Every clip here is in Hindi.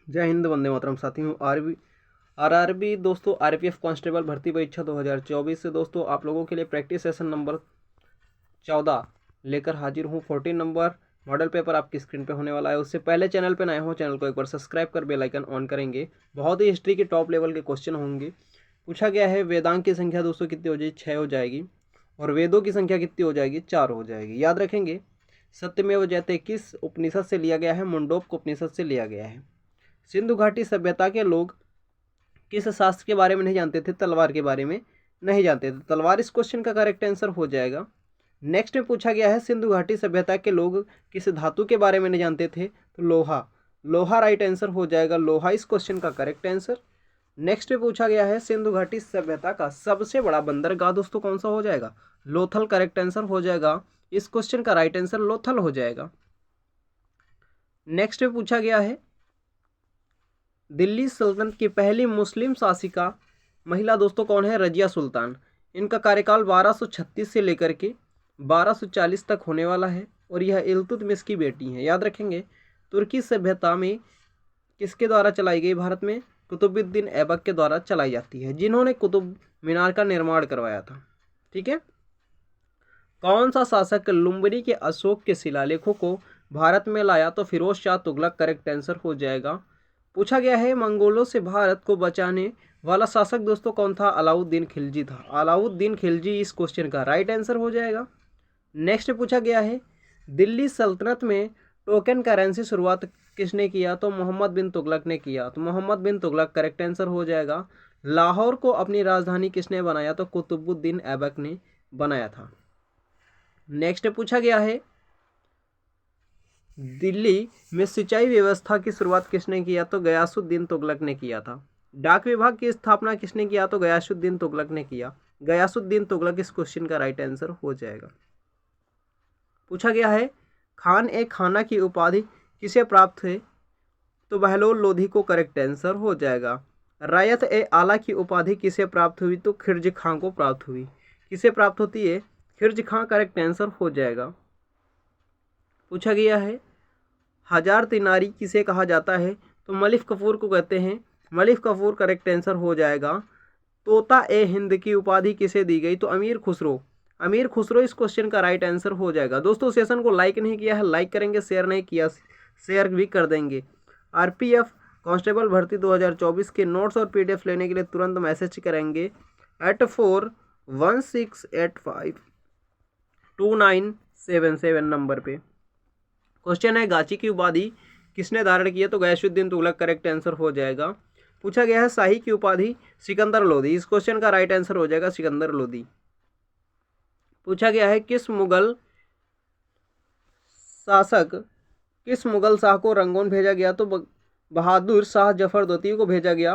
जय हिंद, वंदे मातरम साथियों। आरआरबी दोस्तों आरपीएफ कांस्टेबल भर्ती परीक्षा 2024 से दोस्तों आप लोगों के लिए प्रैक्टिस सेशन नंबर 14 लेकर हाजिर हूँ। 14 नंबर मॉडल पेपर आपकी स्क्रीन पे होने वाला है। उससे पहले चैनल पे नए हो, चैनल को एक बार सब्सक्राइब कर बेल आइकन ऑन करेंगे। बहुत ही हिस्ट्री के टॉप लेवल के क्वेश्चन होंगे। पूछा गया है वेदांग की संख्या दोस्तों कितनी हो जाएगी? 6 हो जाएगी। और वेदों की संख्या कितनी हो जाएगी? 4 हो जाएगी। याद रखेंगे। सत्यमेव जयते किस उपनिषद से लिया गया है? मुंडोप उपनिषद से लिया गया है। सिंधु घाटी सभ्यता के लोग किस शास्त्र के बारे में नहीं जानते थे? तलवार के बारे में नहीं जानते थे। तलवार इस क्वेश्चन का करेक्ट आंसर हो जाएगा। नेक्स्ट में पूछा गया है सिंधु घाटी सभ्यता के लोग किस धातु के बारे में नहीं जानते थे? तो लोहा। लोहा राइट आंसर हो जाएगा। लोहा इस क्वेश्चन का करेक्ट आंसर। नेक्स्ट में पूछा गया है सिंधु घाटी सभ्यता का सबसे बड़ा बंदरगाह दोस्तों कौन सा हो जाएगा? लोथल करेक्ट आंसर हो जाएगा। इस क्वेश्चन का राइट आंसर लोथल हो जाएगा। नेक्स्ट में पूछा गया है दिल्ली सल्तनत की पहली मुस्लिम शासिका महिला दोस्तों कौन है? रजिया सुल्तान। इनका कार्यकाल 1236 से लेकर के 1240 तक होने वाला है और यह इल्तुतमिश की बेटी हैं। याद रखेंगे। तुर्की सभ्यता में किसके द्वारा चलाई गई? भारत में कुतुबुद्दीन ऐबक के द्वारा चलाई जाती है, जिन्होंने कुतुब मीनार का निर्माण करवाया था। ठीक है। कौन सा शासक लुम्बिनी के अशोक के शिलालेखों को भारत में लाया? तो फिरोज शाह तुगलक करेक्ट आंसर हो जाएगा। पूछा गया है मंगोलों से भारत को बचाने वाला शासक दोस्तों कौन था? अलाउद्दीन खिलजी था। अलाउद्दीन खिलजी इस क्वेश्चन का राइट आंसर हो जाएगा। नेक्स्ट पूछा गया है दिल्ली सल्तनत में टोकन करेंसी शुरुआत किसने किया? तो मोहम्मद बिन तुगलक ने किया। तो मोहम्मद बिन तुगलक करेक्ट आंसर हो जाएगा। लाहौर को अपनी राजधानी किसने बनाया? तो कुतुबुद्दीन ऐबक ने बनाया था। नेक्स्ट पूछा गया है दिल्ली में सिंचाई व्यवस्था की शुरुआत किसने किया? तो गयासुद्दीन तुगलक ने किया था। डाक विभाग की स्थापना किसने किया? तो गयासुद्दीन तुगलक ने किया। गयासुद्दीन तुगलक इस क्वेश्चन का राइट आंसर हो जाएगा। पूछा गया है खान ए खाना की उपाधि किसे प्राप्त हुई? तो बहलोल लोधी को करेक्ट आंसर हो जाएगा। रायत ए आला की उपाधि किसे प्राप्त हुई? तो खिरज खां को प्राप्त हुई। किसे प्राप्त होती है? खिरज खां करेक्ट आंसर हो जाएगा। पूछा गया है हजार तिनारी किसे कहा जाता है? तो मलिक कफूर को कहते हैं। मलिक कफूर करेक्ट आंसर हो जाएगा। तोता ए हिंद की उपाधि किसे दी गई? तो अमीर खुसरो। अमीर खुसरो इस क्वेश्चन का राइट आंसर हो जाएगा। दोस्तों सेशन को लाइक नहीं किया है, लाइक करेंगे। शेयर नहीं किया, शेयर भी कर देंगे। आरपीएफ कांस्टेबल भर्ती 2024 के नोट्स और पीडीएफ लेने के लिए तुरंत मैसेज करेंगे 8416852977 नंबर पे। क्वेश्चन है गाची की उपाधि किसने धारण की है? तो गयासुद्दीन तुगलक करेक्ट आंसर हो जाएगा। पूछा गया है शाही की उपाधि सिकंदर लोधी। इस क्वेश्चन का राइट आंसर हो जाएगा सिकंदर लोधी। पूछा गया है किस मुगल शाह को रंगून भेजा गया? तो बहादुर शाह जफर द्वितीय को भेजा गया।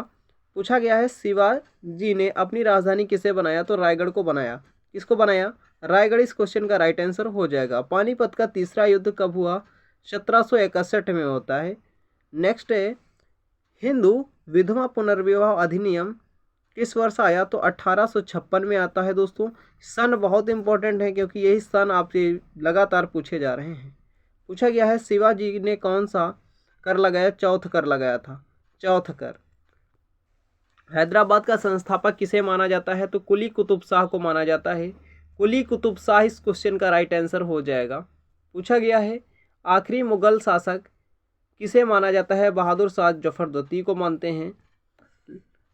पूछा गया है शिवाजी ने अपनी राजधानी किसे बनाया? तो रायगढ़ को बनाया। किसको बनाया? रायगढ़ इस क्वेश्चन का राइट आंसर हो जाएगा। पानीपत का तीसरा युद्ध कब हुआ? 1761 में होता है। नेक्स्ट है हिंदू विधवा पुनर्विवाह अधिनियम किस वर्ष आया? तो 1856 में आता है। दोस्तों सन बहुत इंपॉर्टेंट है क्योंकि यही सन आपसे लगातार पूछे जा रहे हैं। पूछा गया है शिवाजी ने कौन सा कर लगाया? चौथ कर लगाया था। चौथ कर। हैदराबाद का संस्थापक किसे माना जाता है? तो कुली कुतुब शाह को माना जाता है। कुली कुतुब शाह इस क्वेश्चन का राइट आंसर हो जाएगा। पूछा गया है आखिरी मुगल शासक किसे माना जाता है? बहादुर शाह जफर द्वितीय को मानते हैं।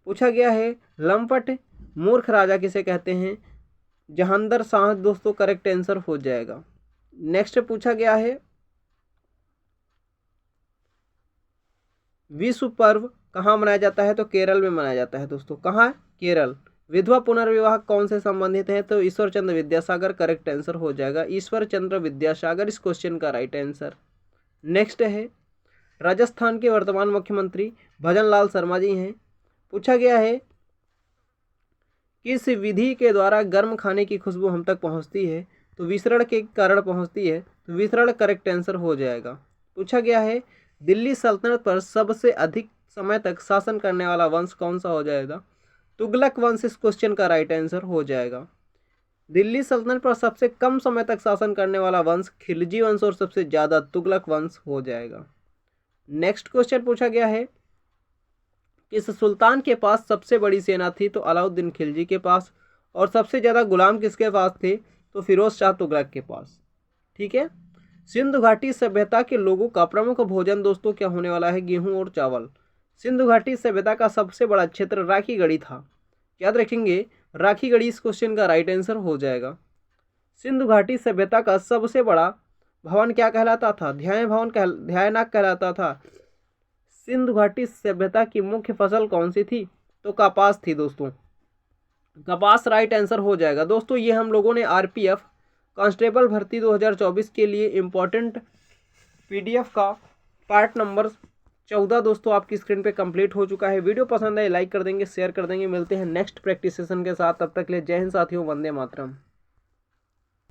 पूछा गया है लंपट मूर्ख राजा किसे कहते हैं? जहांगीर शाह दोस्तों करेक्ट आंसर हो जाएगा। नेक्स्ट पूछा गया है विश्व पर्व कहाँ मनाया जाता है? तो केरल में मनाया जाता है। दोस्तों कहाँ? केरल। विधवा पुनर्विवाह कौन से संबंधित है? तो ईश्वर चंद्र विद्यासागर करेक्ट आंसर हो जाएगा। ईश्वर चंद्र विद्यासागर इस क्वेश्चन का राइट आंसर। नेक्स्ट है राजस्थान के वर्तमान मुख्यमंत्री भजन लाल शर्मा जी हैं। पूछा गया है किस विधि के द्वारा गर्म खाने की खुशबू हम तक पहुंचती है? तो विसरण के कारण पहुंचती है। तो विसरण करेक्ट आंसर हो जाएगा। पूछा गया है दिल्ली सल्तनत पर सबसे अधिक समय तक शासन करने वाला वंश कौन सा हो जाएगा? तुगलक वंश इस क्वेश्चन का राइट आंसर हो जाएगा। दिल्ली सल्तनत पर सबसे कम समय तक शासन करने वाला वंश खिलजी वंश और सबसे ज़्यादा तुगलक वंश हो जाएगा। नेक्स्ट क्वेश्चन पूछा गया है इस सुल्तान के पास सबसे बड़ी सेना थी तो अलाउद्दीन खिलजी के पास, और सबसे ज़्यादा गुलाम किसके पास थे तो फिरोज शाह तुगलक के पास। ठीक है। सिंधु घाटी सभ्यता के लोगों का प्रमुख भोजन दोस्तों क्या होने वाला है, गेहूं और चावल। सिंधु घाटी सभ्यता का सबसे बड़ा क्षेत्र राखीगढ़ी था, याद रखेंगे राखीगढ़ी इस क्वेश्चन का राइट आंसर हो जाएगा। सिंधु घाटी सभ्यता का सबसे बड़ा भवन क्या कहलाता था, ध्यानाक कहलाता था। सिंधु घाटी सभ्यता की मुख्य फसल कौन सी थी तो कपास थी दोस्तों, कपास राइट आंसर हो जाएगा। दोस्तों ये हम लोगों ने आरपीएफ कांस्टेबल भर्ती 2024 के लिए इम्पोर्टेंट पीडीएफ का पार्ट नंबर 14 दोस्तों आपकी स्क्रीन पे कंप्लीट हो चुका है। वीडियो पसंद आए लाइक कर देंगे, शेयर कर देंगे। मिलते हैं नेक्स्ट प्रैक्टिस सेशन के साथ, तब तक के लिए जय हिंद साथियों, वंदे मातरम।